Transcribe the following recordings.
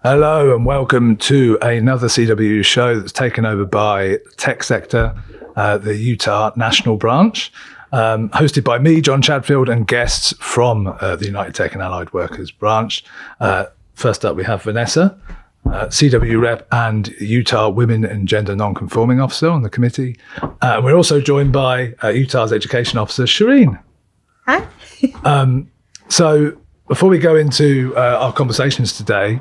Hello and welcome to another CWU show that's taken over by Tech Sector, the Utah National Branch, hosted by me, John Chadfield, and guests from the United Tech and Allied Workers Branch. First up, we have Vanessa, CWU rep and Utah Women and Gender Non-Conforming Officer on the committee. We're also joined by Utah's Education Officer, Shireen. Hi. So before we go into our conversations today,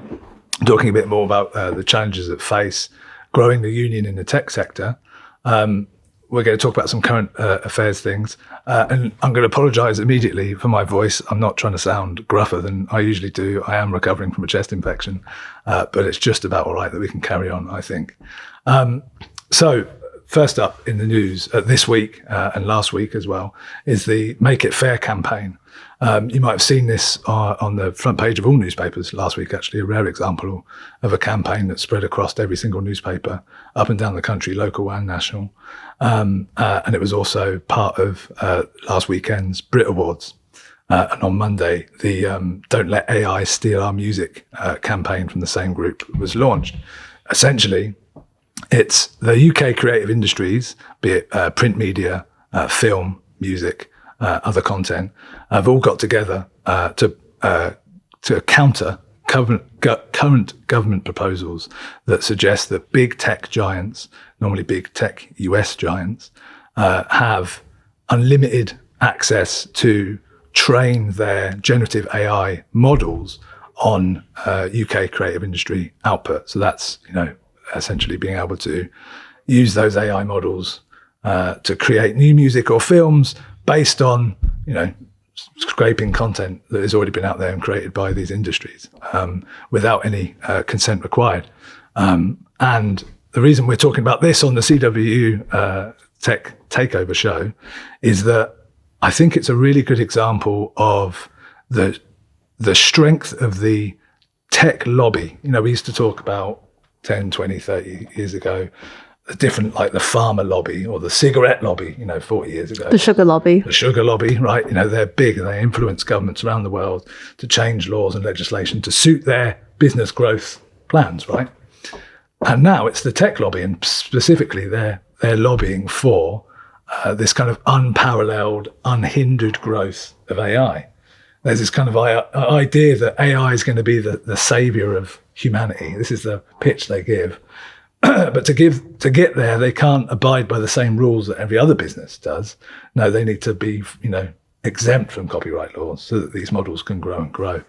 talking a bit more about the challenges that face growing the union in the tech sector, we're going to talk about some current affairs things. And I'm going to apologise immediately for my voice. I'm not trying to sound gruffer than I usually do. I am recovering from a chest infection, but it's just about all right that we can carry on, I think. So first up in the news this week and last week as well is the Make It Fair campaign. You might have seen this on the front page of all newspapers last week, actually, a rare example of a campaign that spread across every single newspaper up and down the country, local and national. And it was also part of last weekend's Brit Awards. And on Monday, the Don't Let AI Steal Our Music campaign from the same group was launched. Essentially, it's the UK creative industries, be it print media, film, music, other content, have all got together to counter current government proposals that suggest that big tech giants, normally big tech US giants, have unlimited access to train their generative AI models on UK creative industry output. So that's, essentially being able to use those AI models to create new music or films based on, scraping content that has already been out there and created by these industries without any consent required. And the reason we're talking about this on the CWU Tech Takeover show is that I think it's a really good example of the strength of the tech lobby. We used to talk about 10, 20, 30 years ago, the different, like the pharma lobby or the cigarette lobby, 40 years ago. The sugar lobby. The sugar lobby, right? They're big and they influence governments around the world to change laws and legislation to suit their business growth plans, right? And now it's the tech lobby, and specifically they're lobbying for this kind of unparalleled, unhindered growth of AI. There's this kind of idea that AI is going to be the savior of humanity. This is the pitch they give. But to get there, they can't abide by the same rules that every other business does. No, they need to be, exempt from copyright laws so that these models can grow and grow.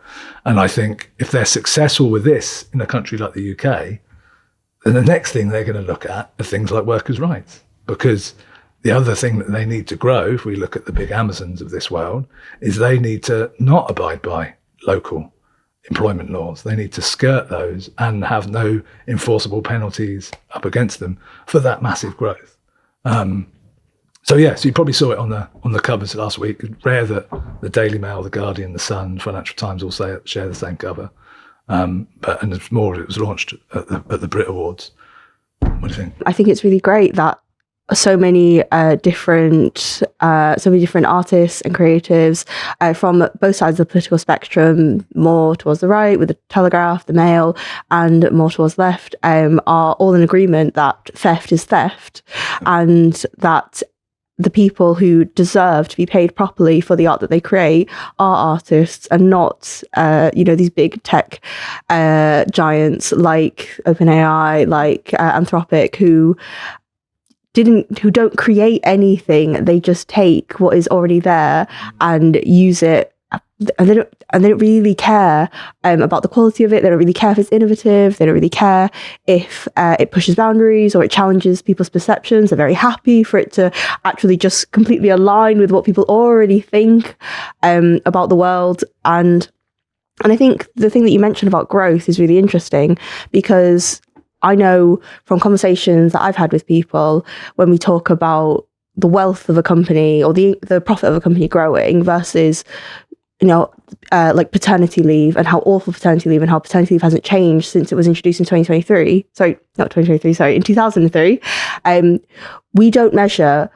And I think if they're successful with this in a country like the UK, then the next thing they're going to look at are things like workers' rights. Because the other thing that they need to grow, if we look at the big Amazons of this world, is they need to not abide by local employment laws. They need to skirt those and have no enforceable penalties up against them for that massive growth. So you probably saw it on the covers last week. It's rare that the Daily Mail, the Guardian, the Sun, Financial Times all share the same cover. And it's more, it was launched at the Brit Awards. What do you think? I think it's really great that so many different artists and creatives from both sides of the political spectrum, more towards the right with the Telegraph, the Mail, and more towards the left, are all in agreement that theft is theft, and that the people who deserve to be paid properly for the art that they create are artists and not, these big tech giants like OpenAI, like Anthropic, who don't create anything. They just take what is already there and use it, and they don't really care about the quality of it. They don't really care if it's innovative. They don't really care if it pushes boundaries or it challenges people's perceptions. They're very happy for it to actually just completely align with what people already think about the world. And I think the thing that you mentioned about growth is really interesting, because I know from conversations that I've had with people, when we talk about the wealth of a company or the profit of a company growing versus, like paternity leave, and how awful paternity leave and how paternity leave hasn't changed since it was introduced in 2023. Sorry, not 2023, sorry, in 2003. We don't measure,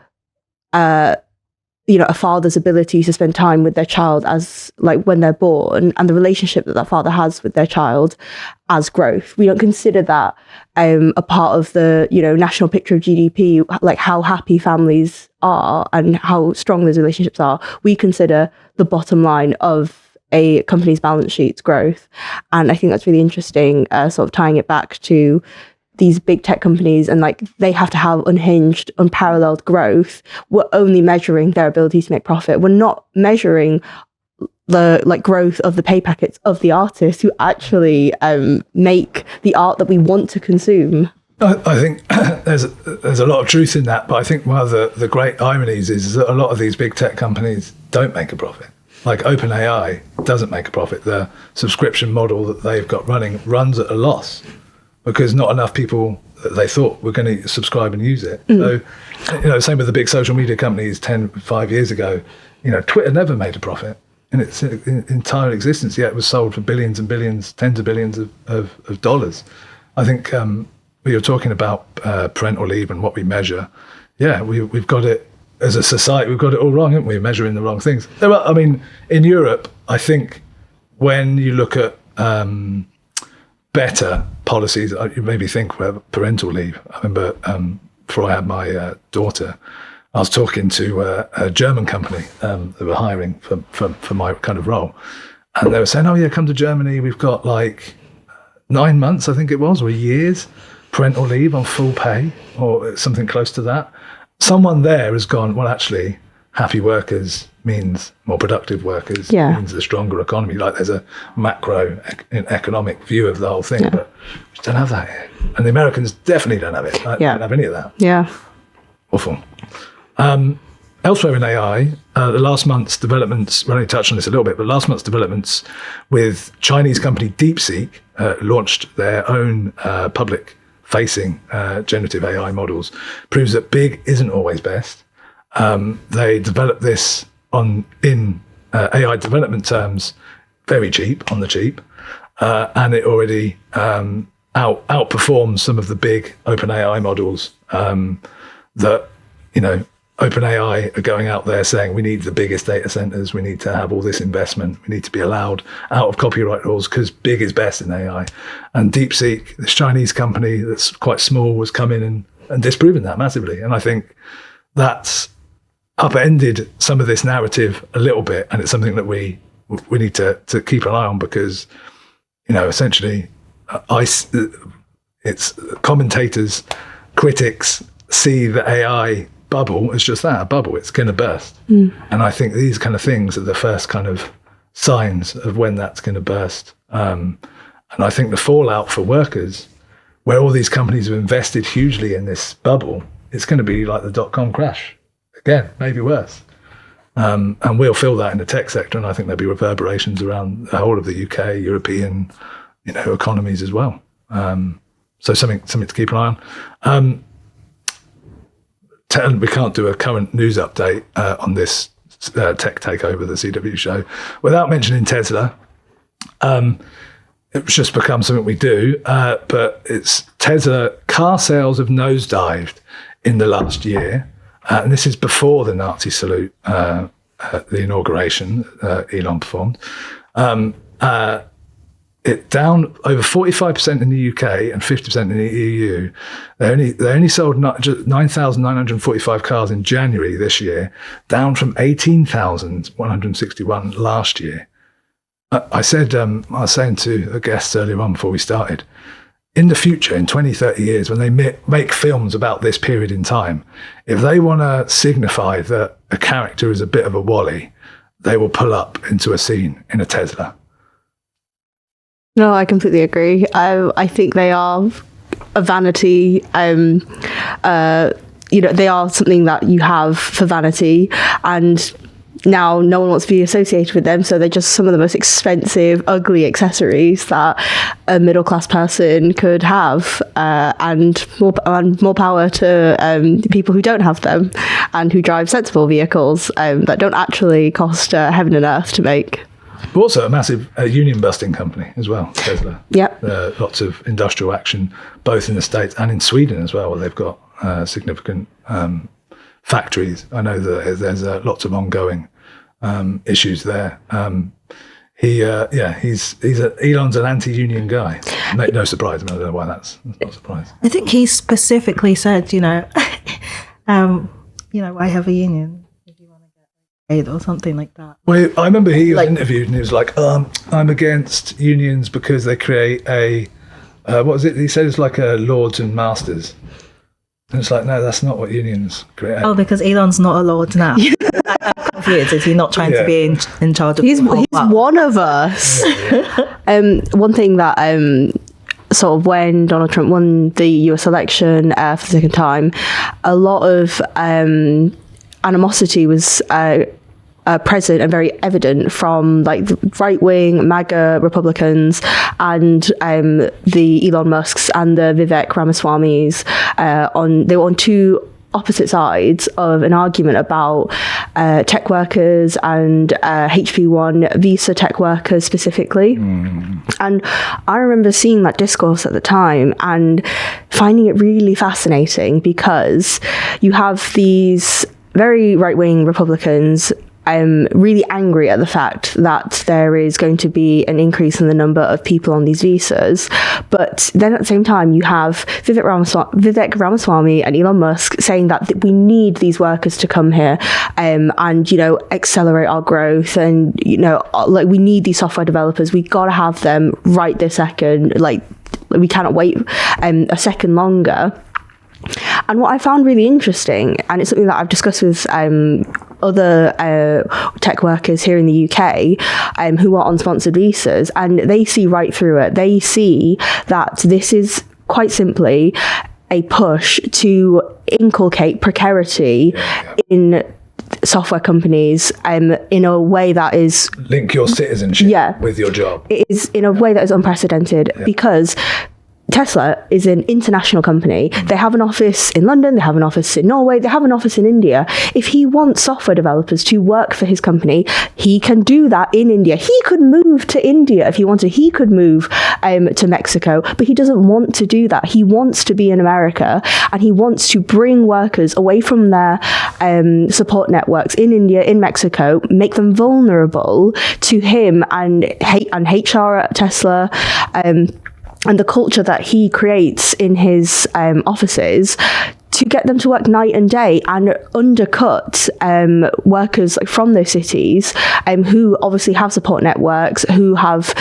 a father's ability to spend time with their child as like when they're born, and the relationship that father has with their child as growth. We don't consider that a part of the national picture of GDP, like how happy families are and how strong those relationships are. We consider the bottom line of a company's balance sheet's growth. And I think that's really interesting, sort of tying it back to these big tech companies, and like they have to have unhinged, unparalleled growth. We're only measuring their ability to make profit. We're not measuring the like growth of the pay packets of the artists who actually make the art that we want to consume. I think there's a lot of truth in that, but I think one of the great ironies is that a lot of these big tech companies don't make a profit. Like OpenAI doesn't make a profit. The subscription model that they've got running runs at a loss, because not enough people they thought were going to subscribe and use it. So, same with the big social media companies 5 years ago. Twitter never made a profit in its entire existence, yet it was sold for billions and billions, tens of billions of dollars. I think when you're talking about parental leave and what we measure, we've got it, as a society, we've got it all wrong, haven't we? We're measuring the wrong things. In Europe, I think when you look at better policies, you maybe think parental leave. I remember before I had my daughter, I was talking to a German company that were hiring for my kind of role. And they were saying, oh yeah, come to Germany. We've got like 9 months, I think it was, or a year's parental leave on full pay or something close to that. Someone there has gone, well, actually, happy workers means more productive workers, means a stronger economy. Like there's a macro economic view of the whole thing, but we don't have that here. And the Americans definitely don't have it. They don't have any of that. Yeah. Awful. Elsewhere in AI, the last month's developments, we only touched on this a little bit, but last month's developments with Chinese company DeepSeek launched their own public-facing generative AI models, proves that big isn't always best. They developed this in AI development terms, very cheap, on the cheap, and it already outperforms some of the big OpenAI models that, OpenAI are going out there saying we need the biggest data centers, we need to have all this investment, we need to be allowed out of copyright laws because big is best in AI. And DeepSeek, this Chinese company that's quite small, was come in and disproven that massively. And I think that's upended some of this narrative a little bit, and it's something that we need to keep an eye on, because essentially it's commentators, critics see the AI bubble as just that, a bubble. It's going to burst. And I think these kind of things are the first kind of signs of when that's going to burst. And I think the fallout for workers, where all these companies have invested hugely in this bubble, it's going to be like the dot-com crash. Again, maybe worse. And we'll feel that in the tech sector, and I think there'll be reverberations around the whole of the UK, European, economies as well. So something to keep an eye on. We can't do a current news update on this tech takeover, the CWU show, without mentioning Tesla. It's just become something we do, but it's Tesla car sales have nosedived in the last year. And this is before the Nazi salute, the inauguration Elon performed. It down over 45% in the UK and 50% in the EU. They only sold 9,945 cars in January this year, down from 18,161 last year. I was saying to a guest earlier on before we started, in the future, in 20, 30 years, when they make films about this period in time, if they want to signify that a character is a bit of a wally, they will pull up into a scene in a Tesla. No, I completely agree. I think they are a vanity. They are something that you have for vanity, and now no one wants to be associated with them, so they're just some of the most expensive, ugly accessories that a middle-class person could have, and more power to the people who don't have them and who drive sensible vehicles that don't actually cost heaven and earth to make. But also a massive union-busting company as well, Tesla. Yep. Lots of industrial action, both in the States and in Sweden as well, where they've got significant factories. I know that there's lots of ongoing issues there. Elon's an anti-union guy. No surprise. I don't know why that's not a surprise. I think he specifically said, I have a union if you want to get paid or something like that. Well, I remember he was interviewed and he was like, I'm against unions because they create what was it? He said it's like a lords and masters. And it's like, no, that's not what unions create. Oh, because Elon's not a lord now. I'm confused. Is he not trying to be in charge of He's one of us. One thing that sort of when Donald Trump won the US election for the second time, a lot of animosity was present and very evident from like the right-wing MAGA Republicans and the Elon Musks and the Vivek Ramaswamis. They were on two opposite sides of an argument about tech workers and HP1 visa tech workers specifically. And I remember seeing that discourse at the time and finding it really fascinating because you have these very right-wing Republicans really angry at the fact that there is going to be an increase in the number of people on these visas. But then at the same time, you have Vivek Ramaswamy and Elon Musk saying that we need these workers to come here and, accelerate our growth. And, we need these software developers. We got to have them right this second. We cannot wait a second longer. And what I found really interesting, and it's something that I've discussed with other tech workers here in the UK who are on sponsored visas, and they see right through it. They see that this is quite simply a push to inculcate precarity in software companies in a way that is... Link your citizenship with your job. It is in a way that is unprecedented because Tesla is an international company. They have an office in London, they have an office in Norway, they have an office in India. If he wants software developers to work for his company, he can do that in India. He could move to India if he wanted. He could move to Mexico, but he doesn't want to do that. He wants to be in America, and he wants to bring workers away from their support networks in India, in Mexico, make them vulnerable to him and HR at Tesla, and the culture that he creates in his offices to get them to work night and day and undercut workers from those cities who obviously have support networks, who have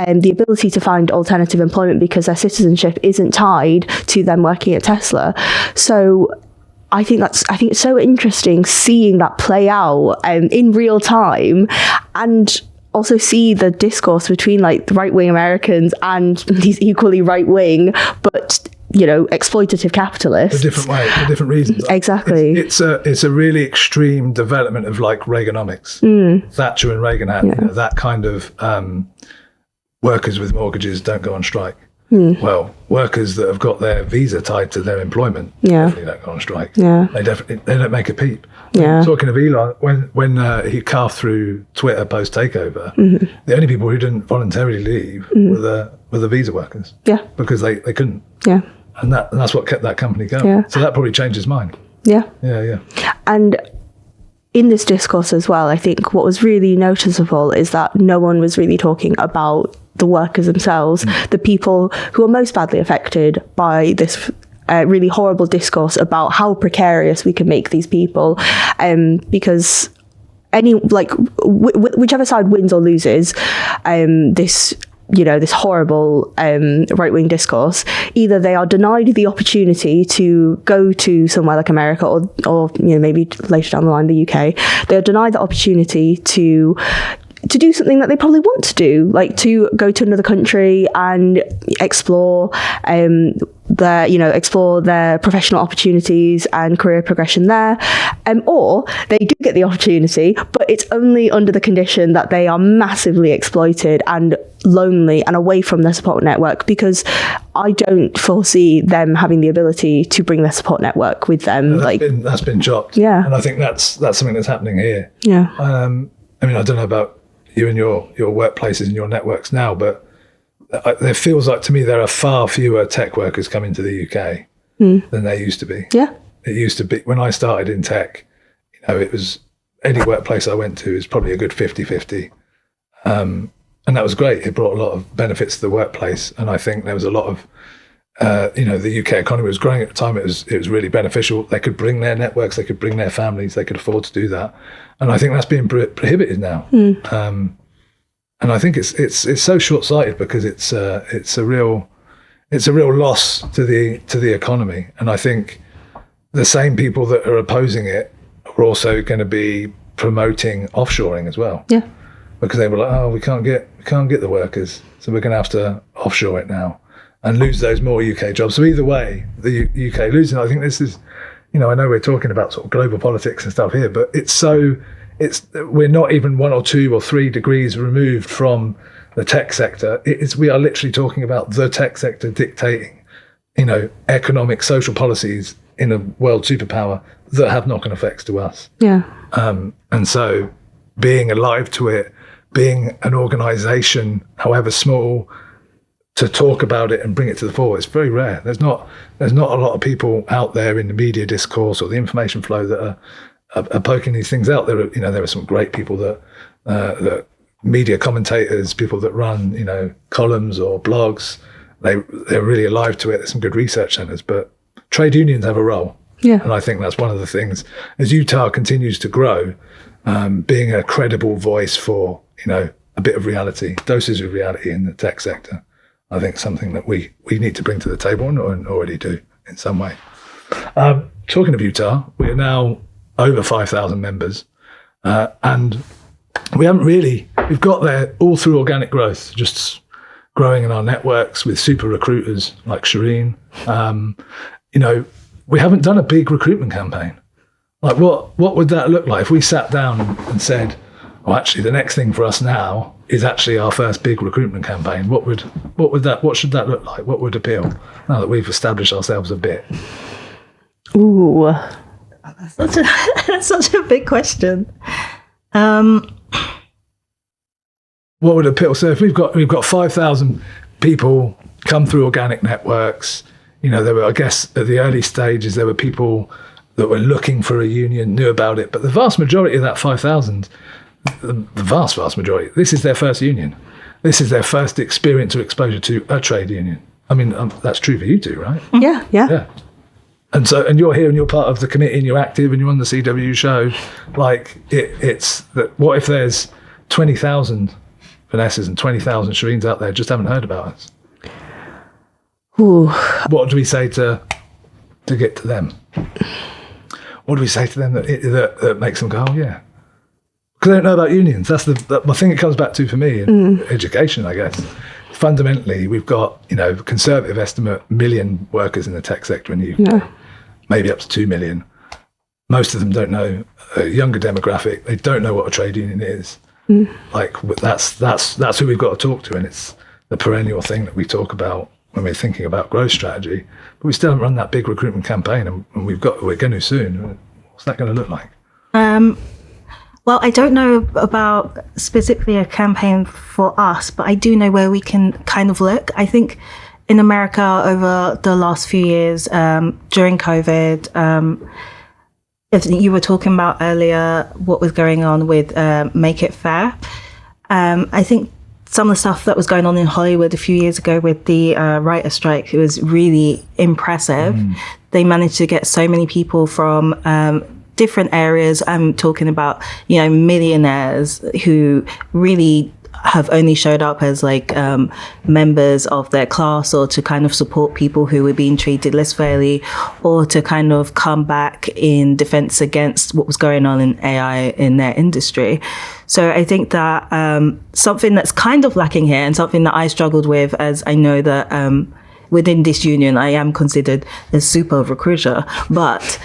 the ability to find alternative employment because their citizenship isn't tied to them working at Tesla. So I think it's so interesting seeing that play out in real time, and also see the discourse between the right-wing Americans and these equally right-wing but exploitative capitalists. A different way, for different reasons. Exactly. It's a really extreme development of Reaganomics. Thatcher and Reagan had that kind of workers with mortgages don't go on strike. Well, workers that have got their visa tied to their employment definitely don't go on strike. They don't make a peep. Talking of Elon, when he carved through Twitter post takeover, the only people who didn't voluntarily leave were the visa workers. Because they couldn't. And that's what kept that company going. So that probably changed his mind. And in this discourse as well, I think what was really noticeable is that no one was really talking about the workers themselves, the people who are most badly affected by this really horrible discourse about how precarious we can make these people, because whichever side wins or loses this horrible right-wing discourse, either they are denied the opportunity to go to somewhere like America or maybe later down the line the UK. They are denied the opportunity to do something that they probably want to do, like to go to another country and explore their professional opportunities and career progression there, or they do get the opportunity, but it's only under the condition that they are massively exploited and lonely and away from their support network, because I don't foresee them having the ability to bring their support network with them. That's been chopped. And I think that's something that's happening here. I don't know about you and your workplaces and your networks now, but it feels like to me there are far fewer tech workers coming to the UK than there used to be. It used to be, when I started in tech, it was, any workplace I went to is probably a good 50-50. And that was great. It brought a lot of benefits to the workplace. And I think there was a lot of, the UK economy was growing at the time. It was really beneficial. They could bring their networks, they could bring their families, they could afford to do that. And I think that's being prohibited now. And I think it's so short-sighted, because it's a real loss to the economy. And I think the same people that are opposing it are also going to be promoting offshoring as well. Yeah. Because they were like, oh, we can't get the workers, so we're going to have to offshore it now and lose those more UK jobs. So either way, the UK losing. I think this is, I know we're talking about sort of global politics and stuff here, but we're not even 1 or 2 or 3 degrees removed from the tech sector. We are literally talking about the tech sector dictating, economic, social policies in a world superpower that have knock-on effects to us. Yeah. And so being alive to it, being an organization, however small, to talk about it and bring it to the fore, it's very rare. There's not a lot of people out there in the media discourse or the information flow that are poking these things out. There are some great people that media commentators, people that run, columns or blogs. They're really alive to it. There's some good research centers, but trade unions have a role. Yeah. And I think that's one of the things, as UTAW continues to grow, being a credible voice for, a bit of reality, doses of reality in the tech sector, I think something that we need to bring to the table and already do in some way. Talking of UTAW, we are now over 5,000 members, and we've got there all through organic growth, just growing in our networks with super recruiters like Shireen. We haven't done a big recruitment campaign. Like what would that look like if we sat down and said, well, actually the next thing for us now is actually our first big recruitment campaign? What should that look like? What would appeal now that we've established ourselves a bit? Ooh. That's such a big question. What would appeal? So if we've got 5,000 people come through organic networks, there were, I guess, at the early stages, there were people that were looking for a union, knew about it, but the vast majority of that 5,000, the vast majority, this is their first union. This is their first experience or exposure to a trade union. I mean, that's true for you too, right? Yeah. And you're here and you're part of the committee and you're active and you're on the CWU show. Like it's that. What if there's 20,000 Vanessas and 20,000 Shireens out there just haven't heard about us? Ooh. What do we say to get to them? What do we say to them that makes them go, oh yeah? Because they don't know about unions. That's the thing it comes back to for me in education, I guess. Fundamentally, we've got, conservative estimate, 1 million workers in the tech sector in the UK, maybe up to 2 million. Most of them don't know, a younger demographic, they don't know what a trade union is. Like that's who we've got to talk to, and it's the perennial thing that we talk about when we're thinking about growth strategy. But we still haven't run that big recruitment campaign, and we're going to soon. What's that going to look like? Well, I don't know about specifically a campaign for us, but I do know where we can kind of look. I think in America over the last few years, during COVID, if you were talking about earlier what was going on with Make It Fair, I think some of the stuff that was going on in Hollywood a few years ago with the writer strike, it was really impressive. They managed to get so many people from different areas. I'm talking about, millionaires who really have only showed up as members of their class, or to kind of support people who were being treated less fairly, or to kind of come back in defense against what was going on in AI in their industry. So I think that something that's kind of lacking here, and something that I struggled with, as I know that within this union, I am considered a super recruiter, but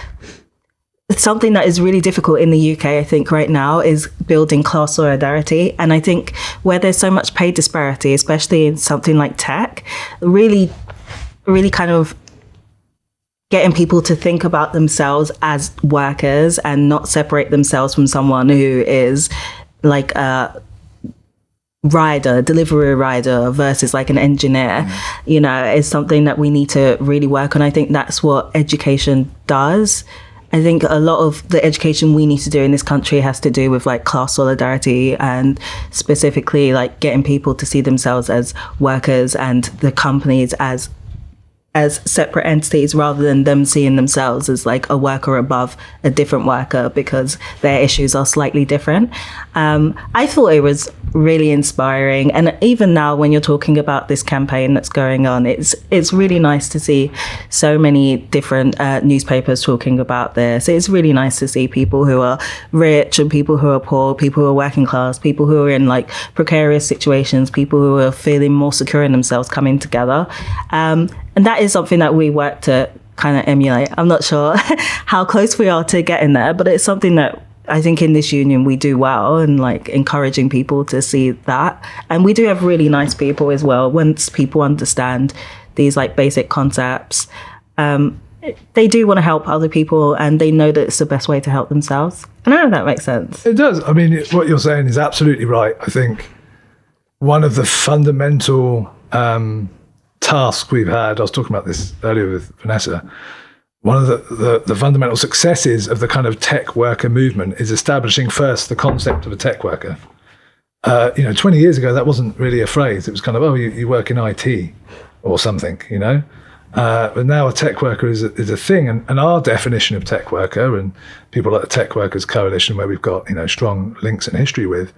something that is really difficult in the UK, I think, right now is building class solidarity. And I think where there's so much pay disparity, especially in something like tech, really kind of getting people to think about themselves as workers and not separate themselves from someone who is like delivery rider versus like an engineer, you know, is something that we need to really work on. I think that's what education does. I think a lot of the education we need to do in this country has to do with like class solidarity, and specifically like getting people to see themselves as workers and the companies as separate entities, rather than them seeing themselves as like a worker above a different worker because their issues are slightly different. I thought it was really inspiring, and even now when you're talking about this campaign that's going on, it's really nice to see so many different newspapers talking about this. It's really nice to see people who are rich and people who are poor, people who are working class, people who are in like precarious situations, people who are feeling more secure in themselves coming together. And that is something that we work to kind of emulate. I'm not sure how close we are to getting there, but it's something that I think in this union we do well, and like encouraging people to see that. And we do have really nice people as well. Once people understand these like basic concepts, they do want to help other people, and they know that it's the best way to help themselves. I don't know if that makes sense. It does. I mean, what you're saying is absolutely right. I think one of the fundamental task we've had, I was talking about this earlier with Vanessa, one of the fundamental successes of the kind of tech worker movement is establishing first the concept of a tech worker. 20 years ago, that wasn't really a phrase. It was kind of, oh, you work in IT or something, you know. But now a tech worker is a thing, and our definition of tech worker, and people like the Tech Workers Coalition, where we've got strong links and history with,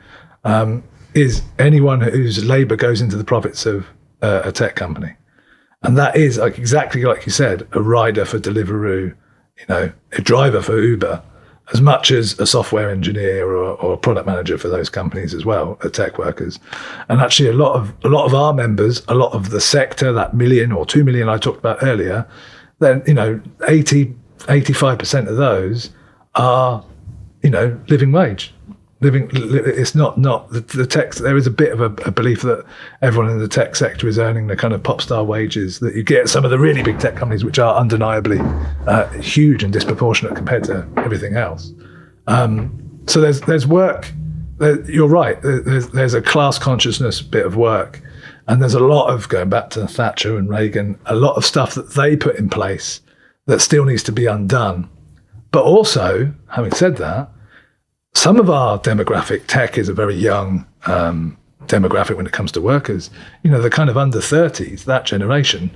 is anyone whose labour goes into the profits of a tech company. And that is like exactly like you said, a rider for Deliveroo, a driver for Uber, as much as a software engineer or a product manager for those companies as well, are tech workers. And actually a lot of our members, a lot of the sector, that 1 million or 2 million I talked about earlier, then 85% of those are living wage. It's not the tech. There is a bit of a belief that everyone in the tech sector is earning the kind of pop star wages that you get at some of the really big tech companies, which are undeniably huge and disproportionate compared to everything else. So there's work. You're right. There's a class consciousness bit of work, and there's a lot of, going back to Thatcher and Reagan, a lot of stuff that they put in place that still needs to be undone. But also, having said that, some of our demographic, tech is a very young demographic when it comes to workers. The kind of under 30s, that generation,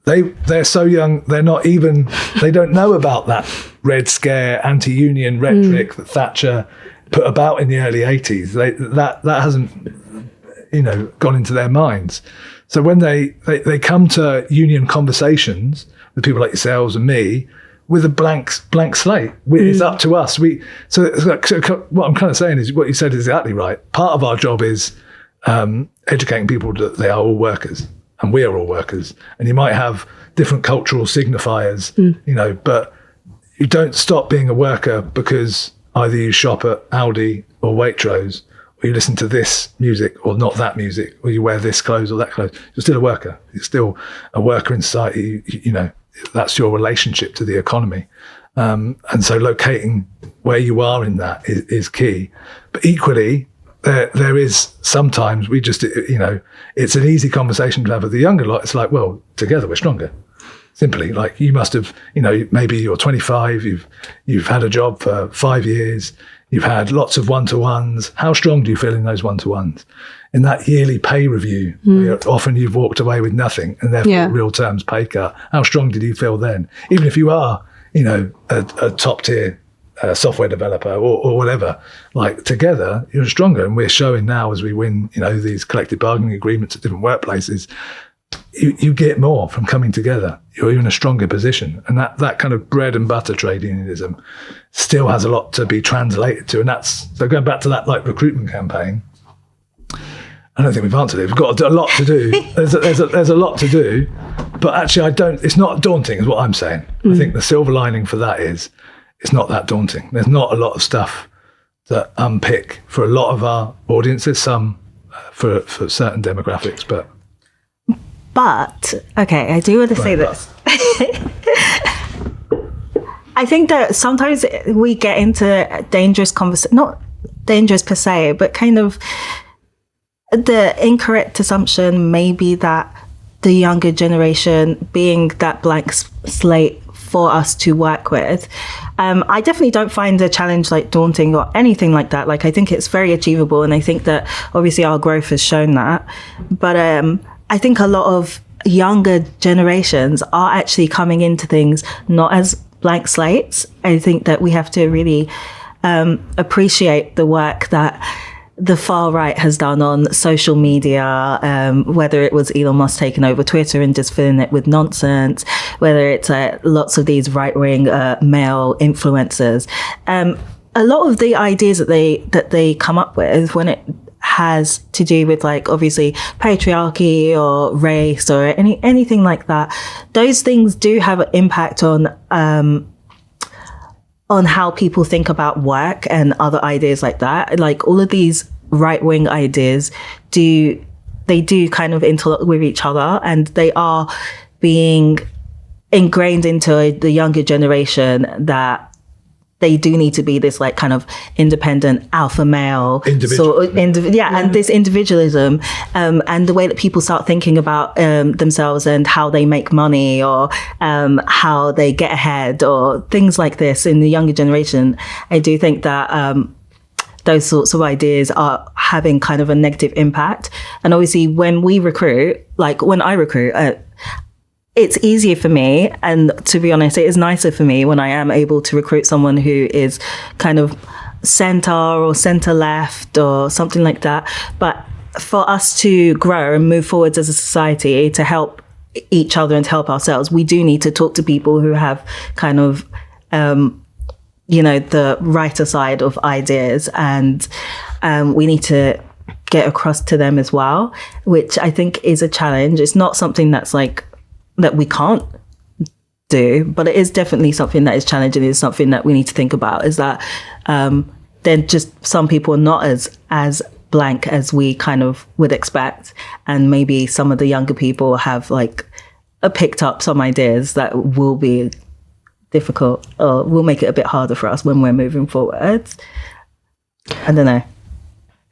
they're so young, they don't know about that Red Scare, anti-union rhetoric that Thatcher put about in the early 80s. That hasn't, gone into their minds. So when they come to union conversations with people like yourselves and me, with a blank slate, it's up to us. So what I'm kind of saying is what you said is exactly right. Part of our job is educating people that they are all workers, and we are all workers. And you might have different cultural signifiers, but you don't stop being a worker because either you shop at Aldi or Waitrose, or you listen to this music or not that music, or you wear this clothes or that clothes. You're still a worker. You're still a worker in society. That's your relationship to the economy. And so locating where you are in that is key. But equally, there is sometimes we just, it's an easy conversation to have with the younger lot. It's like, well, together we're stronger. Simply, like you must have, maybe you're 25, you've had a job for 5 years, you've had lots of one-to-ones. How strong do you feel in those one-to-ones? In that yearly pay review, where often you've walked away with nothing, and therefore real terms pay cut. How strong did you feel then? Even if you are, a top tier software developer or whatever, like together you're stronger. And we're showing now as we win, these collective bargaining agreements at different workplaces, you get more from coming together. You're in a stronger position, and that kind of bread and butter trade unionism still has a lot to be translated to. And that's so going back to that like recruitment campaign. I don't think we've answered it. We've got a lot to do. There's a lot to do, but actually it's not daunting is what I'm saying. I think the silver lining for that is it's not that daunting. There's not a lot of stuff to unpick for a lot of our audiences, some for certain demographics, but okay, I do want to say this. I think that sometimes we get into dangerous conversation, not dangerous per se, but kind of the incorrect assumption may be that the younger generation being that blank slate for us to work with. I definitely don't find the challenge like daunting or anything like that. Like, I think it's very achievable, and I think that obviously our growth has shown that. But I think a lot of younger generations are actually coming into things not as blank slates. I think that we have to really appreciate the work that the far right has done on social media, whether it was Elon Musk taking over Twitter and just filling it with nonsense, whether it's lots of these right-wing male influencers. A lot of the ideas that they come up with, when it has to do with, like, obviously patriarchy or race or anything like that, those things do have an impact on how people think about work and other ideas like that. Like, all of these right-wing ideas do kind of interlock with each other, and they are being ingrained into the younger generation that they do need to be this like kind of independent alpha male and this individualism, and the way that people start thinking about themselves and how they make money, or how they get ahead, or things like this in the younger generation. I do think that those sorts of ideas are having kind of a negative impact. And obviously when we recruit, like when I recruit, it's easier for me, and to be honest, it is nicer for me when I am able to recruit someone who is kind of center or center left or something like that. But for us to grow and move forwards as a society, to help each other and to help ourselves, we do need to talk to people who have kind of, the righter side of ideas, and we need to get across to them as well, which I think is a challenge. It's not something that's like, that we can't do, but it is definitely something that is challenging. It's something that we need to think about, is that then just some people are not as blank as we kind of would expect, and maybe some of the younger people have like picked up some ideas that will be difficult or will make it a bit harder for us when we're moving forward. I don't know.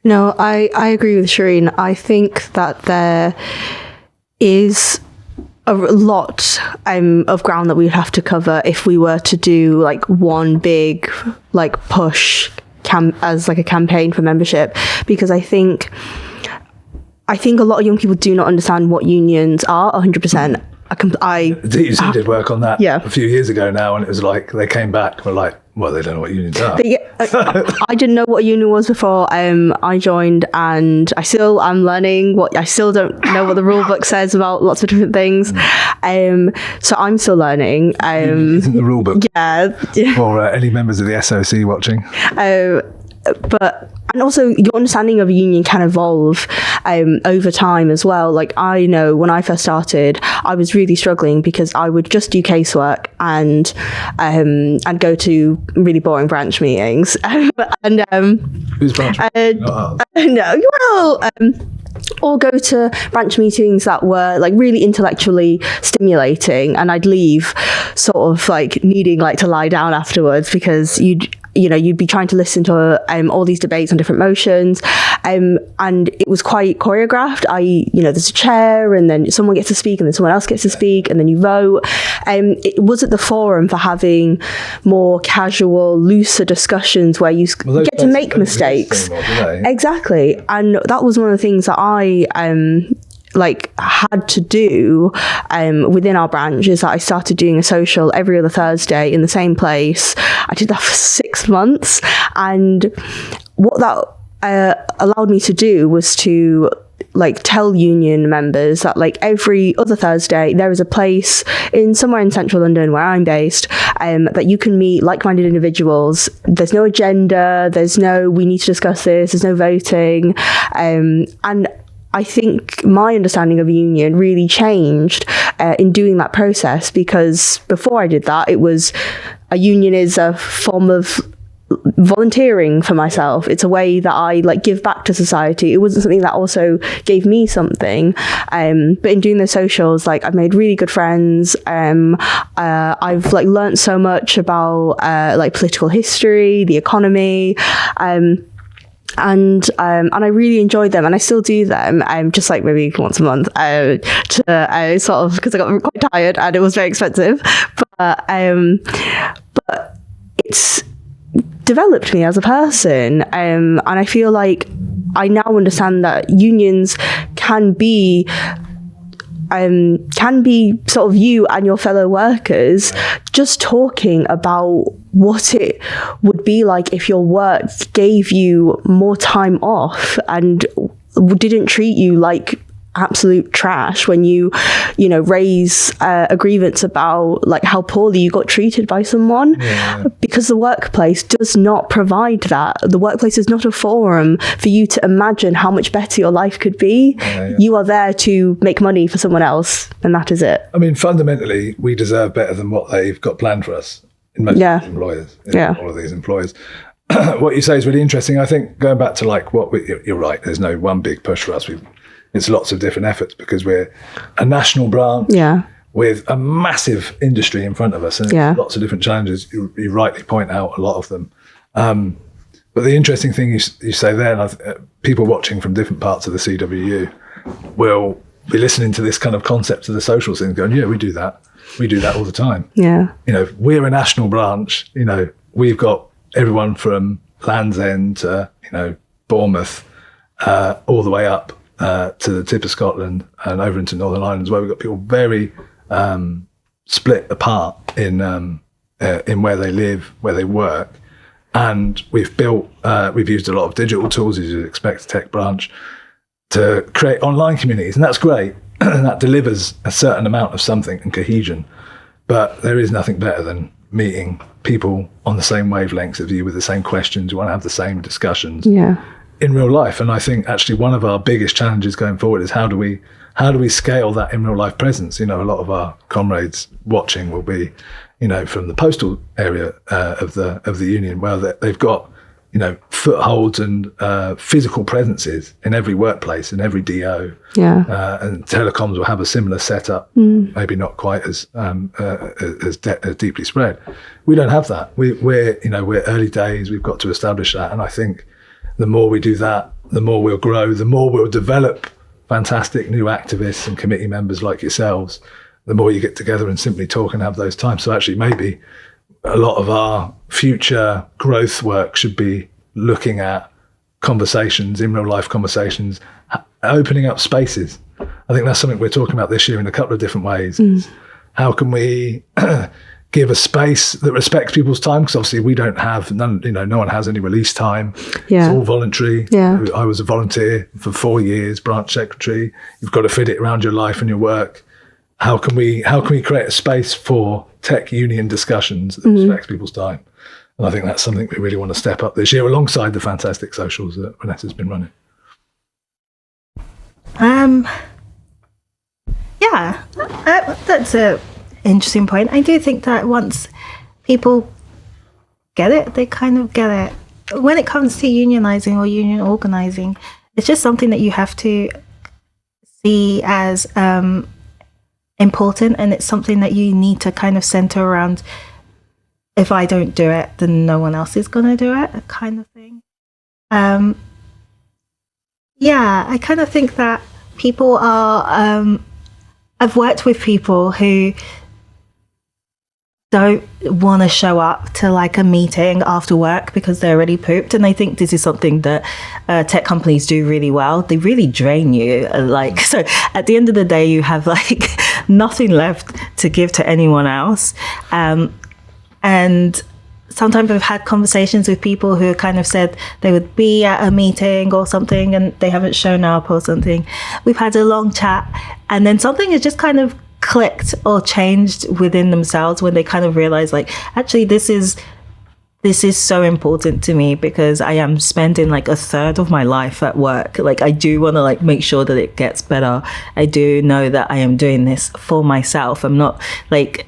No, I agree with Shireen. I think that there is a lot of ground that we'd have to cover if we were to do like one big like push as like a campaign for membership, because I think a lot of young people do not understand what unions are 100%. DUC did work on that a few years ago now, and it was like they came back and were like, well, they don't know what unions are. I didn't know what a union was before I joined, and I still am learning I still don't know what the rule book says about lots of different things. So I'm still learning. Isn't the rule book? Yeah. For any members of the SOC watching. And also your understanding of a union can evolve over time as well. Like, I know when I first started, I was really struggling because I would just do casework and go to really boring branch meetings. Who's branch? Or go to branch meetings that were like really intellectually stimulating, and I'd leave sort of like needing like to lie down afterwards, because you'd be trying to listen to all these debates on different motions, and it was quite choreographed. There's a chair, and then someone gets to speak, and then someone else gets to speak, and then you vote. It wasn't the forum for having more casual, looser discussions where you get to make mistakes. Exactly, and that was one of the things that I had to do within our branch, is that I started doing a social every other Thursday in the same place. I did that for 6 months, and what that allowed me to do was to tell union members that every other Thursday there is a place somewhere in central London where I'm based, that you can meet like-minded individuals. There's no agenda, there's no we need to discuss this, there's no voting, and I think my understanding of a union really changed in doing that process, because before I did that, it was a union is a form of volunteering for myself. It's a way that I give back to society. It wasn't something that also gave me something. But in doing those socials, I've made really good friends. I've learned so much about political history, the economy. and I really enjoyed them, and I still do them, just like maybe once a month, to sort of, because I got quite tired and it was very expensive, but it's developed me as a person, and I feel like I now understand that unions can be sort of you and your fellow workers just talking about what it would be like if your work gave you more time off and didn't treat you like absolute trash when you raise a grievance about like how poorly you got treated by someone, because the workplace does not provide that. The workplace is not a forum for you to imagine how much better your life could be. You are there to make money for someone else, and that is it. I mean, fundamentally, we deserve better than what they've got planned for us in most employers, all of these employers. What you say is really interesting. I think going back to like you're right, there's no one big push for us. It's lots of different efforts because we're a national branch with a massive industry in front of us, and lots of different challenges. You rightly point out a lot of them. But the interesting thing you say there, and people watching from different parts of the CWU will be listening to this kind of concept of the social scene going, yeah, we do that. We do that all the time. Yeah. We're a national branch. We've got everyone from Land's End to, Bournemouth, all the way up to the tip of Scotland and over into Northern Ireland as well. We've got people very split apart in where they live, where they work. And we've used a lot of digital tools, as you'd expect a tech branch, to create online communities. And that's great. That delivers a certain amount of something and cohesion. But there is nothing better than meeting people on the same wavelengths of you with the same questions. You want to have the same discussions in real life. And I think actually one of our biggest challenges going forward is how do we scale that in real life presence? A lot of our comrades watching will be, from the postal area of the union, where they've got, footholds and physical presences in every workplace, in every DO. And telecoms will have a similar setup, maybe not quite as deeply spread. We don't have that. We're early days. We've got to establish that. And I think the more we do that, the more we'll grow, the more we'll develop fantastic new activists and committee members like yourselves, the more you get together and simply talk and have those times. So actually maybe a lot of our future growth work should be looking at conversations, in real life conversations, opening up spaces. I think that's something we're talking about this year in a couple of different ways. How can we give a space that respects people's time? Because obviously we don't have no one has any release time. It's all voluntary. I was a volunteer for 4 years, branch secretary. You've got to fit it around your life and your work. How can we create a space for tech union discussions that respects people's time? And I think that's something we really want to step up this year alongside the fantastic socials that Vanessa's been running. That's a interesting point. I do think that once people get it, they kind of get it. When it comes to unionizing or union organizing, it's just something that you have to see as important, and it's something that you need to kind of center around. If I don't do it, then no one else is going to do it, kind of thing. I kind of think that people are... I've worked with people who don't want to show up to like a meeting after work because they're already pooped, and they think this is something that tech companies do really well. They really drain you. So at the end of the day, you have like nothing left to give to anyone else. And sometimes I've had conversations with people who kind of said they would be at a meeting or something and they haven't shown up or something. We've had a long chat, and then something has just kind of clicked or changed within themselves when they kind of realize, like, actually this is so important to me because I am spending like a third of my life at work. Like, I do want to like make sure that it gets better. I do know that I am doing this for myself. I'm not like...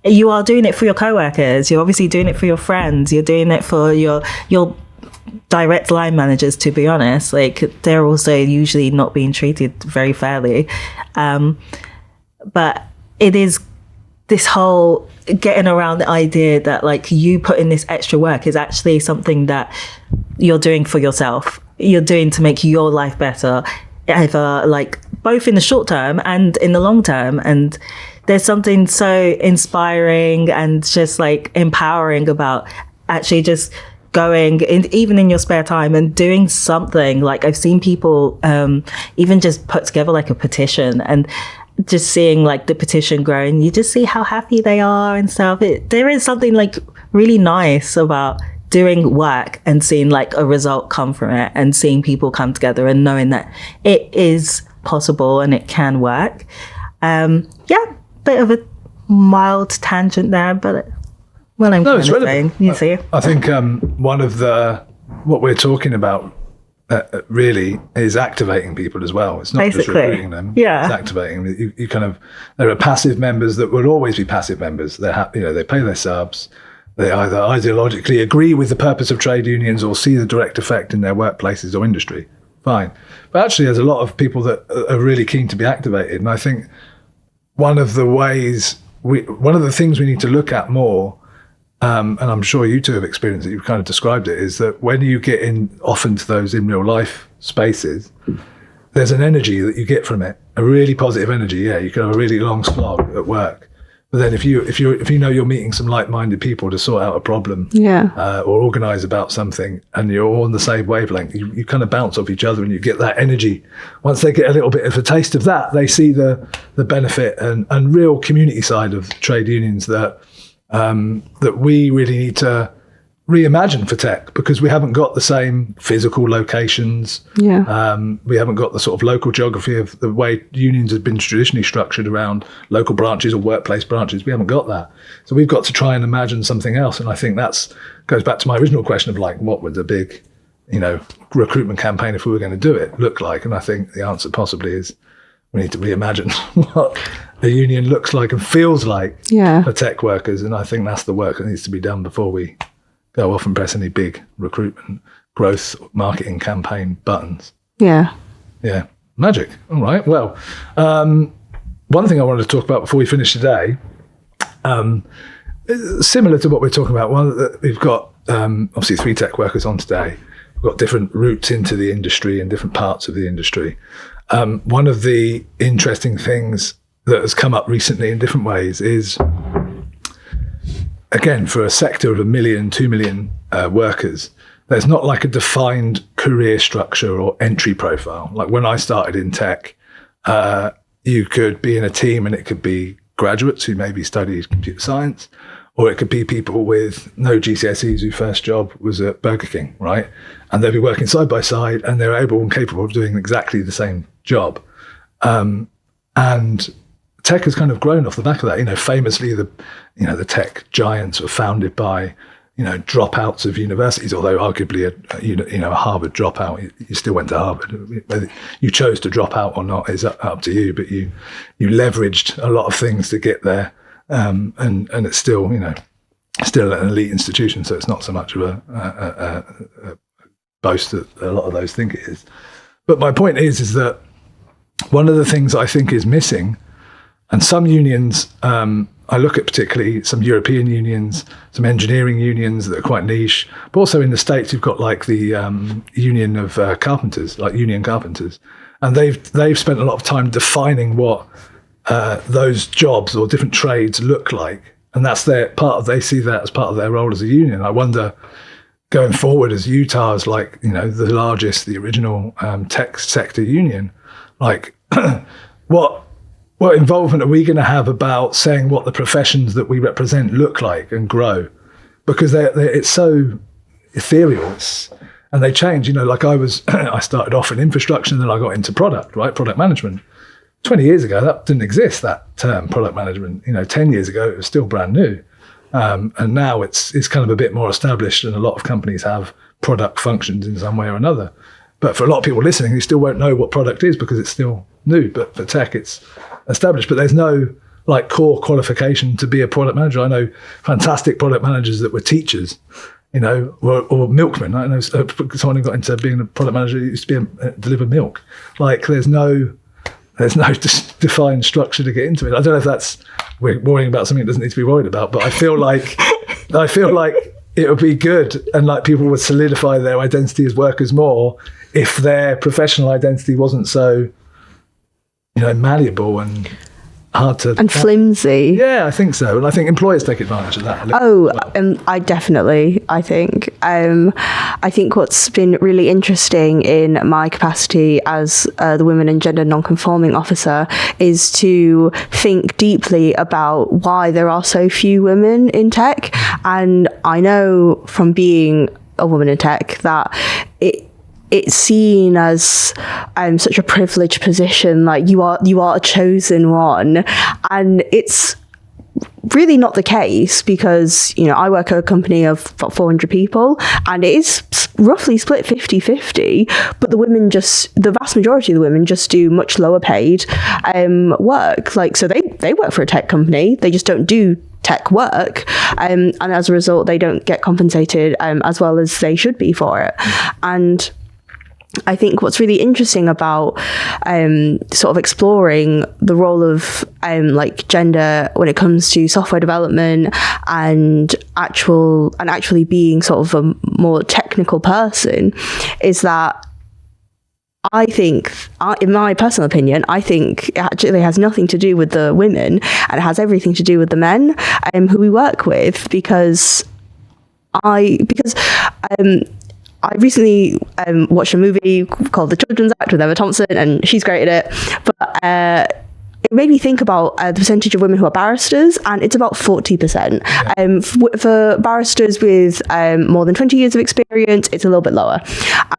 You are doing it for your coworkers. You're obviously doing it for your friends. You're doing it for your direct line managers, to be honest. Like, they're also usually not being treated very fairly. But it is this whole getting around the idea that like you put in this extra work is actually something that you're doing for yourself. You're doing to make your life better, either like both in the short term and in the long term. And there's something so inspiring and just like empowering about actually just going in, even in your spare time, and doing something. Like I've seen people even just put together like a petition, and just seeing like the petition grow, and you just see how happy they are and stuff. There is something like really nice about doing work and seeing like a result come from it, and seeing people come together and knowing that it is possible and it can work. Bit of a mild tangent there, but well, I'm kind of saying, you see. I think one of what we're talking about really is activating people as well. It's not Basically, just recruiting them. Yeah. It's activating them. You kind of, there are passive members that will always be passive members. They're happy, they pay their subs. They either ideologically agree with the purpose of trade unions or see the direct effect in their workplaces or industry. Fine. But actually, there's a lot of people that are really keen to be activated. And I think one of the things we need to look at more, and I'm sure you two have experienced it, you've kind of described it, is that when you get often to those in real life spaces, there's an energy that you get from it, a really positive energy. Yeah, you can have a really long slog at work. But then if you know you're meeting some like-minded people to sort out a problem, or organise about something, and you're all on the same wavelength, you kind of bounce off each other, and you get that energy. Once they get a little bit of a taste of that, they see the benefit and real community side of trade unions that we really need to reimagine for tech, because we haven't got the same physical locations. We haven't got the sort of local geography of the way unions have been traditionally structured around local branches or workplace branches. We haven't got that. So we've got to try and imagine something else. And I think goes back to my original question of like, what would the big, recruitment campaign, if we were going to do it, look like? And I think the answer possibly is we need to reimagine what a union looks like and feels like for tech workers. And I think that's the work that needs to be done before we go off and press any big recruitment, growth, marketing campaign buttons. Yeah. Magic. All right. Well, one thing I wanted to talk about before we finish today, similar to what we're talking about, we've got obviously 3 tech workers on today. We've got different routes into the industry and different parts of the industry. One of the interesting things that has come up recently in different ways is, again, for a sector of 1 million, 2 million workers, there's not like a defined career structure or entry profile. Like when I started in tech, you could be in a team and it could be graduates who maybe studied computer science, or it could be people with no GCSEs whose first job was at Burger King, right? And they'll be working side by side, and they're able and capable of doing exactly the same job. And tech has kind of grown off the back of that. Famously, the tech giants were founded by, dropouts of universities, although arguably a Harvard dropout, you still went to Harvard. Whether you chose to drop out or not is up to you, but you leveraged a lot of things to get there. And it's still, still an elite institution. So it's not so much of a boast that a lot of those think it is. But my point is that one of the things I think is missing, and some unions, I look at particularly some European unions, some engineering unions that are quite niche, but also in the States, you've got like the union of carpenters, like union carpenters. And they've spent a lot of time defining what those jobs or different trades look like. And that's they see that as part of their role as a union. I wonder, going forward, as UTAW is like, the largest, the original tech sector union, like what involvement are we going to have about saying what the professions that we represent look like and grow? Because it's so ethereal, and they change. Like I started off in infrastructure, and then I got into product management. 20 years ago, that didn't exist, that term, product management. 10 years ago, it was still brand new. And now it's kind of a bit more established, and a lot of companies have product functions in some way or another. But for a lot of people listening, who still won't know what product is because it's still new. But for tech, it's established. But there's no like core qualification to be a product manager. I know fantastic product managers that were teachers, or milkmen. I know someone who got into being a product manager who used to be deliver milk. Like there's no defined structure to get into it. I don't know if we're worrying about something that doesn't need to be worried about, but I feel like it would be good, and like people would solidify their identity as workers more if their professional identity wasn't so, malleable and hard to and flimsy. Yeah, I think so, and I think employers take advantage of that. I think what's been really interesting in my capacity as the Women and Gender Non-Conforming Officer is to think deeply about why there are so few women in tech. And I know from being a woman in tech that it's seen as such a privileged position, like you are a chosen one, and it's really not the case, because I work at a company of about 400 people, and it is roughly split 50-50, but the vast majority of the women just do much lower paid work. Like, so they work for a tech company, they just don't do tech work, and as a result they don't get compensated as well as they should be for it. And I think what's really interesting about sort of exploring the role of gender when it comes to software development and actually being sort of a more technical person is that I think, in my personal opinion, I think it actually has nothing to do with the women, and it has everything to do with the men who we work with, because I recently watched a movie called The Children's Act with Emma Thompson, and she's great at it. But it made me think about the percentage of women who are barristers, and it's about 40%. For barristers with more than 20 years of experience, it's a little bit lower.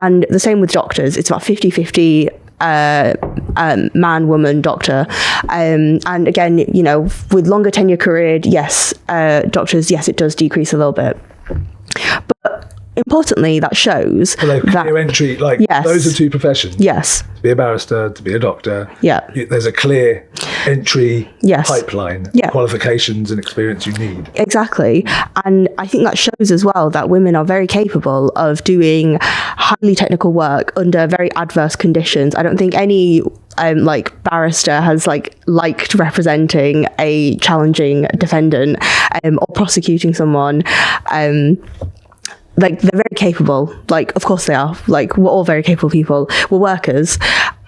And the same with doctors, it's about 50-50. Man, woman, doctor, and again, with longer tenure career, yes, doctors, yes, it does decrease a little bit, but importantly, that shows that clear entry, yes, those are two professions. Yes, to be a barrister, to be a doctor. Yeah, there's a clear entry pipeline, qualifications and experience you need. Exactly, and I think that shows as well that women are very capable of doing highly technical work under very adverse conditions. I don't think any barrister has liked representing a challenging defendant or prosecuting someone. They're very capable. Of course they are. We're all very capable people. We're workers.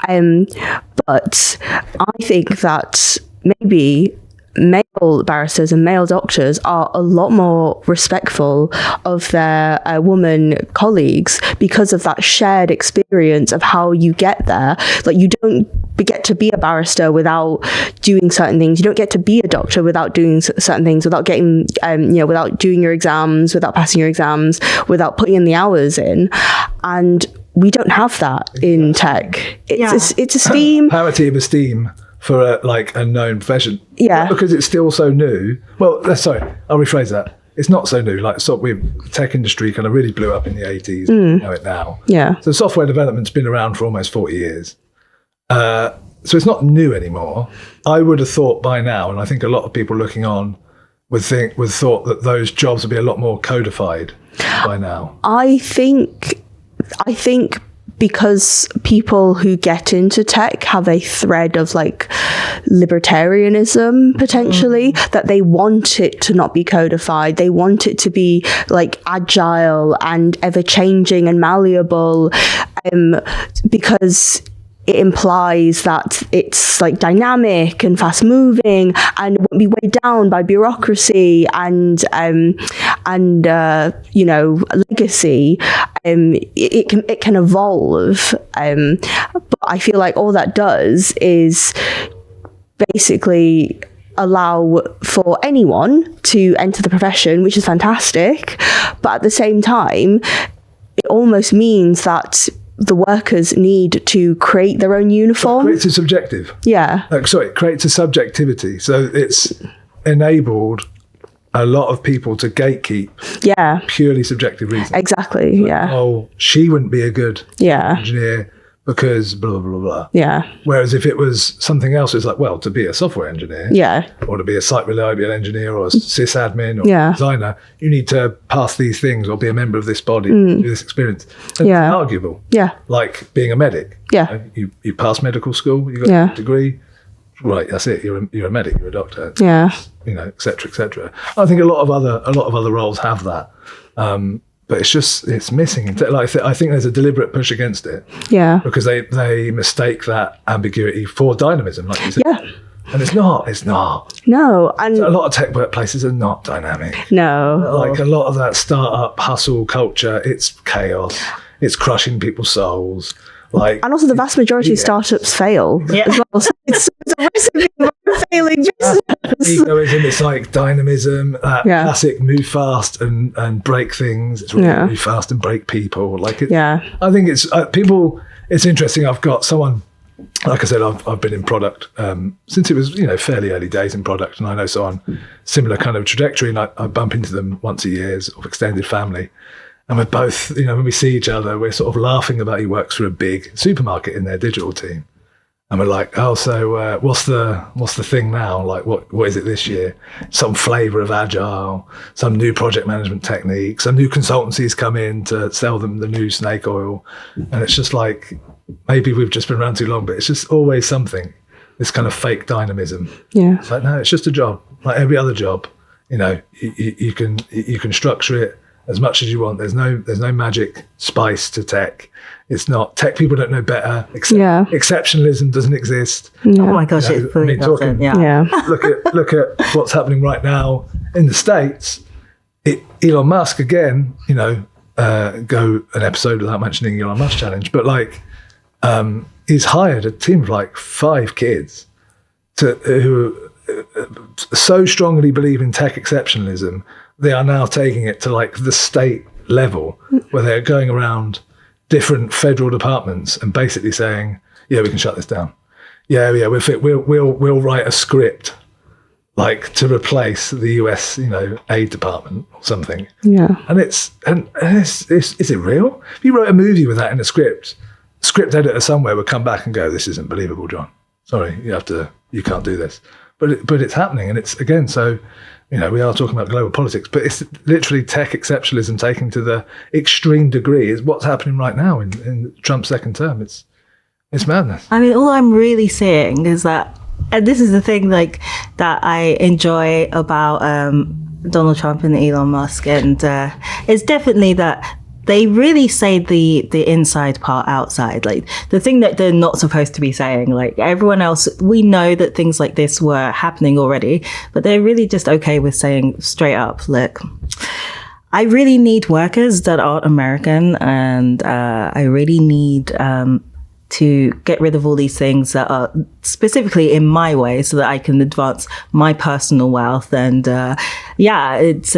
But I think that maybe male barristers and male doctors are a lot more respectful of their woman colleagues because of that shared experience of how you get there. You don't get to be a barrister without doing certain things. You don't get to be a doctor without doing certain things, without getting, without doing your exams, without passing your exams, without putting in the hours in. And we don't have that in tech. It's esteem. Parity of esteem for a known profession. Yeah. Not because it's still so new. Well, sorry, I'll rephrase that. It's not so new. The tech industry kind of really blew up in the 80s. You know it now. Yeah. So software development's been around for almost 40 years. So it's not new anymore. I would have thought by now, and I think a lot of people looking on would thought that those jobs would be a lot more codified by now. I think because people who get into tech have a thread of libertarianism potentially, that they want it to not be codified. They want it to be agile and ever changing and malleable, because it implies that it's dynamic and fast moving and won't be weighed down by bureaucracy and legacy. It can evolve, but I feel like all that does is basically allow for anyone to enter the profession, which is fantastic, but at the same time it almost means that the workers need to create their own uniform. It creates a subjective. Yeah. It creates a subjectivity. So it's enabled a lot of people to gatekeep purely subjective reasons. Exactly, Oh, she wouldn't be a good engineer because blah, blah, blah. Yeah. Whereas if it was something else, it's to be a software engineer or to be a site reliability engineer or a sysadmin or designer, you need to pass these things or be a member of this body, do this experience. And it's arguable. Yeah. Like being a medic. Yeah. You pass medical school, you got a degree, right, that's it. You're a medic, you're a doctor. Yeah. You know, et cetera, et cetera. I think a lot of other roles have that. But it's missing. Like, I think there's a deliberate push against it. Yeah. Because they mistake that ambiguity for dynamism, like you said. Yeah. And it's not. No. And A lot of tech workplaces are not dynamic. no. Like a lot of that startup hustle culture, it's chaos. It's crushing people's souls. Like, And also the vast majority of startups fail as well. So it's a recipe for failing business. egoism, it's like dynamism, Yeah. classic move fast and break things. It's really Yeah. move fast and break people. Like it, Yeah. I think it's people. It's interesting. I've got someone. Like I said, I've been in product since it was fairly early days in product, and I know someone similar kind of trajectory. And I bump into them once a year, sort of extended family, and we're both when we see each other, we're sort of laughing about he works for a big supermarket in their digital team, and we're like, oh, so what's the thing now? Like what is it this year? Some flavour of agile, some new project management technique, some new consultancies come in to sell them the new snake oil, and it's just like. Maybe we've just been around too long, but it's just always something, this kind of fake dynamism. Yeah. It's like, no, it's just a job, like every other job. You can structure it as much as you want. There's no magic spice to tech. It's not tech. People don't know better. Exceptionalism doesn't exist. Yeah. Oh my gosh, it fully doesn't. Yeah. Look at what's happening right now in the States. Elon Musk again. Go an episode without mentioning Elon Musk challenge, but like. He's hired a team of like 5 kids who so strongly believe in tech exceptionalism, they are now taking it to like the state level where they're going around different federal departments and basically saying, yeah, we can shut this down. Yeah, we'll write a script like to replace the US, aid department or something. Yeah. And is it real? If you wrote a movie with that in a script editor somewhere would come back and go, this isn't believable, John. Sorry, you can't do this. But it's happening, and it's again. So, we are talking about global politics, but it's literally tech exceptionalism taken to the extreme degree. Is what's happening right now in Trump's second term. It's madness. I mean, all I'm really seeing is that, and this is the thing like that I enjoy about Donald Trump and Elon Musk, and it's definitely that. They really say the inside part outside, like the thing that they're not supposed to be saying. Like everyone else, we know that things like this were happening already, but they're really just okay with saying straight up, look, I really need workers that aren't American, and I really need to get rid of all these things that are specifically in my way so that I can advance my personal wealth. And it's...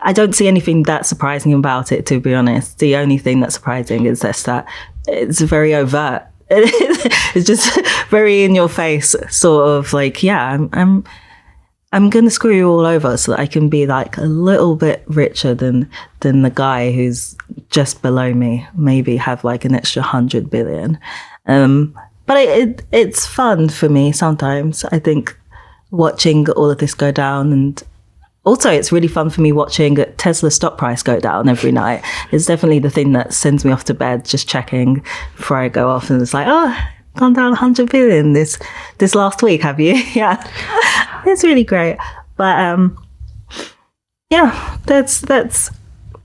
I don't see anything that surprising about it, to be honest. The only thing that's surprising is just that it's very overt. It's just very in your face, sort of like, yeah, I'm going to screw you all over so that I can be like a little bit richer than the guy who's just below me, maybe have like an extra 100 billion. But it's fun for me sometimes, I think, watching all of this go down. And also, it's really fun for me watching Tesla's stock price go down every night. It's definitely the thing that sends me off to bed, just checking before I go off. And it's like, oh, gone down 100 billion this last week, have you? Yeah, it's really great. But that's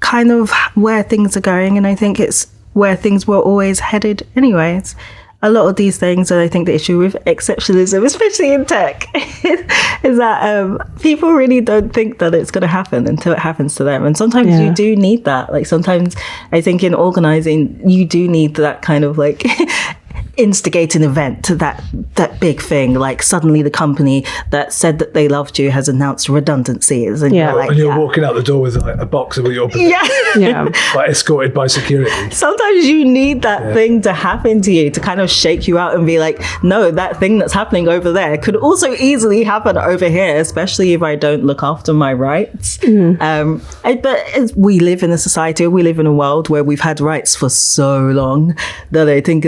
kind of where things are going. And I think it's where things were always headed anyways. A lot of these things, and I think the issue with exceptionalism, especially in tech, is that people really don't think that it's going to happen until it happens to them. And sometimes you do need that. Like sometimes I think in organizing, you do need that kind of like instigate an event to that big thing. Like suddenly the company that said that they loved you has announced redundancies, and you're like, walking out the door with like a box of your like escorted by security. Sometimes you need that thing to happen to you to kind of shake you out and be like, no, that thing that's happening over there could also easily happen over here, especially if I don't look after my rights. But we live in a society, we live in a world where we've had rights for so long that I think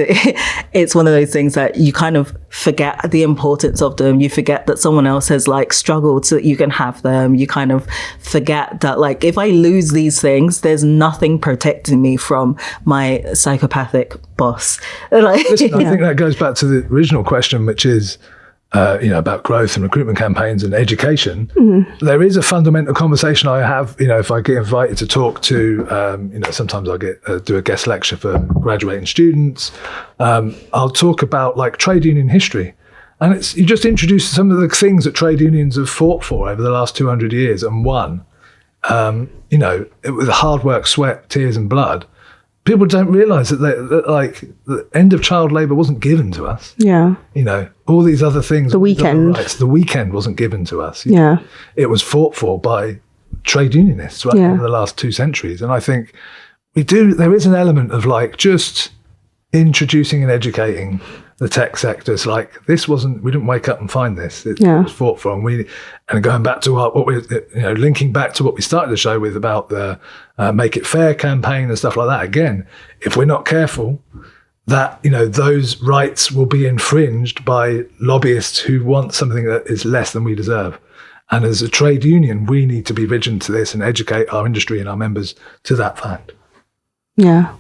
it's one of those things that you kind of forget the importance of them. You forget that someone else has like struggled so that you can have them. You kind of forget that like if I lose these things, there's nothing protecting me from my psychopathic boss. Like, Listen, I think that goes back to the original question, which is about growth and recruitment campaigns and education, there is a fundamental conversation I have, if I get invited to talk to, sometimes I do a guest lecture for graduating students. I'll talk about like trade union history. And you just introduce some of the things that trade unions have fought for over the last 200 years and won. It was hard work, sweat, tears and blood. People don't realise that the end of child labour wasn't given to us. Yeah. All these other things. The weekend. The weekend wasn't given to us. Yeah. It was fought for by trade unionists over the last 2 centuries. And I think there is an element of like just introducing and educating the tech sector. It's like, we didn't wake up and find this. It was fought for. And going back to linking back to what we started the show with about the Make It Fair campaign and stuff like that. Again, if we're not careful, that, those rights will be infringed by lobbyists who want something that is less than we deserve. And as a trade union, we need to be vigilant to this and educate our industry and our members to that fact. Yeah.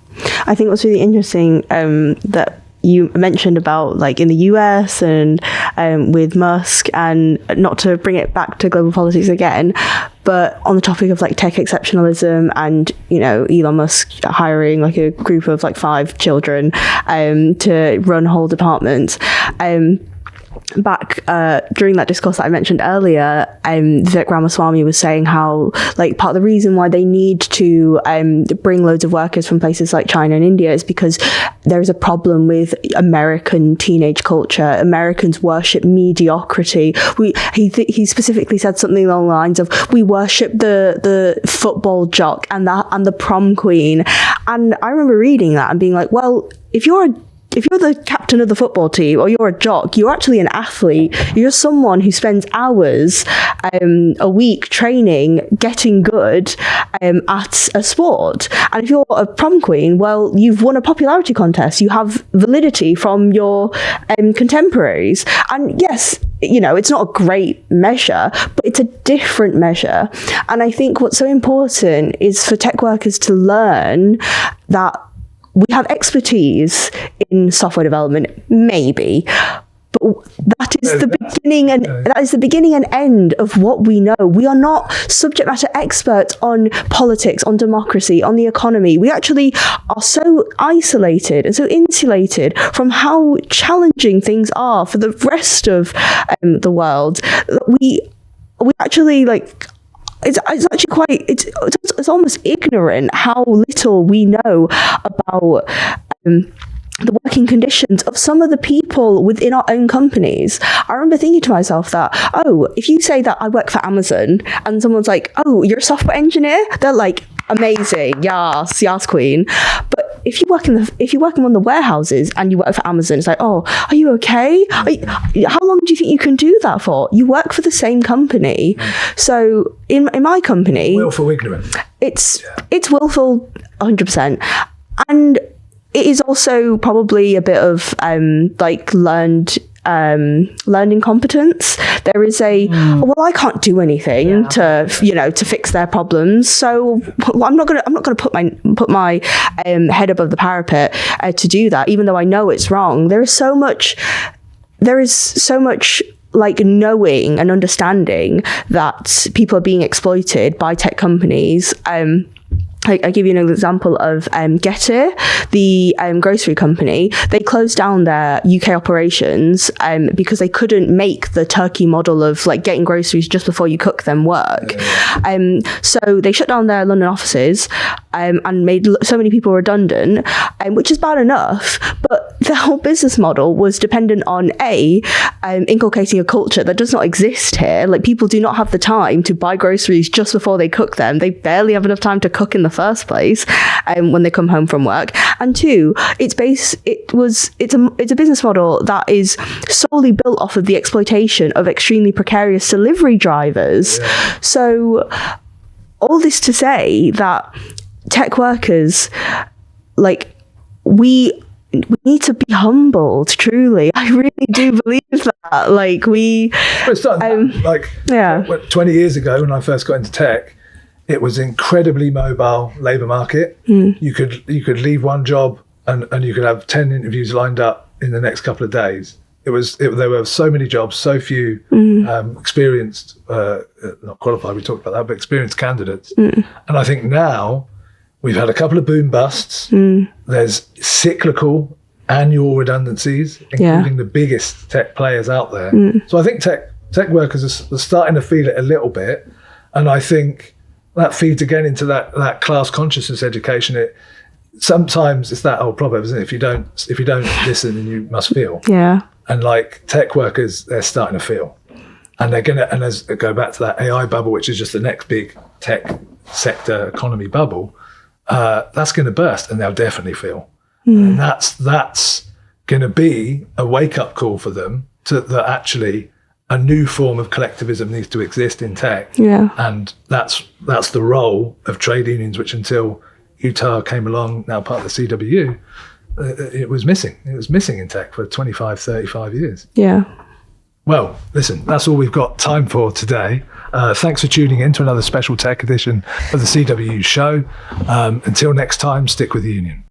I think what's really interesting that you mentioned about like in the US and with Musk, and not to bring it back to global politics again, but on the topic of like tech exceptionalism and, Elon Musk hiring like a group of like 5 children to run whole departments. Back during that discourse that I mentioned earlier, Vivek Ramaswamy was saying how like part of the reason why they need to bring loads of workers from places like China and India is because there is a problem with American teenage culture. Americans worship mediocrity. He specifically said something along the lines of, we worship the football jock and the prom queen. And I remember reading that and being like, well, if you're the captain of the football team or you're a jock, you're actually an athlete. You're someone who spends hours a week training, getting good at a sport. And if you're a prom queen, well, you've won a popularity contest. You have validity from your contemporaries. And yes, it's not a great measure, but it's a different measure. And I think what's so important is for tech workers to learn that we have expertise in software development, maybe, but that is the beginning and end of what we know. We are not subject matter experts on politics, on democracy, on the economy. We actually are so isolated and so insulated from how challenging things are for the rest of the world. We actually like. It's actually quite, it's almost ignorant how little we know about the working conditions of some of the people within our own companies. I remember thinking to myself that, if you say that I work for Amazon and someone's like, oh, you're a software engineer? They're like, amazing, yes, queen. But if you work in one of the warehouses and you work for Amazon, it's like, oh, are you okay? How long do you think you can do that for? You work for the same company. So in my company, willful ignorance. It's willful 100%. And it is also probably a bit of learned incompetence. There is well, I can't do anything to fix their problems, so I'm not gonna put my head above the parapet to do that, even though I know it's wrong. There is so much like knowing and understanding that people are being exploited by tech companies. I give you an example of Getir, the grocery company. They closed down their UK operations because they couldn't make the Turkey model of like getting groceries just before you cook them work. So they shut down their London offices and made so many people redundant, which is bad enough. But the whole business model was dependent on inculcating a culture that does not exist here. Like, people do not have the time to buy groceries just before they cook them. They barely have enough time to cook in the first place when they come home from work. And 2, it's a business model that is solely built off of the exploitation of extremely precarious delivery drivers. Yeah. So all this to say that tech workers, like, we need to be humbled, truly. I really do believe that. Like, yeah. 20 years ago when I first got into tech, it was incredibly mobile labour market. You could leave one job and you could have 10 interviews lined up in the next couple of days. There were so many jobs, so few experienced, not qualified, we talked about that, but experienced candidates. And I think now we've had a couple of boom busts. There's cyclical annual redundancies, including the biggest tech players out there. So I think tech workers are starting to feel it a little bit. And I think that feeds again into that class consciousness education. Sometimes it's that old proverb, isn't it? If you don't listen, then you must feel. Yeah. And like tech workers, they're starting to feel, and as I go back to that AI bubble, which is just the next big tech sector economy bubble, that's going to burst, and they'll definitely feel. And that's going to be a wake up call for them that actually a new form of collectivism needs to exist in tech. Yeah. And that's the role of trade unions, which until UTAW came along, now part of the CWU, it was missing. It was missing in tech for 25, 35 years. Yeah. Well, listen, that's all we've got time for today. Thanks for tuning in to another special tech edition of the CWU show. Until next time, stick with the union.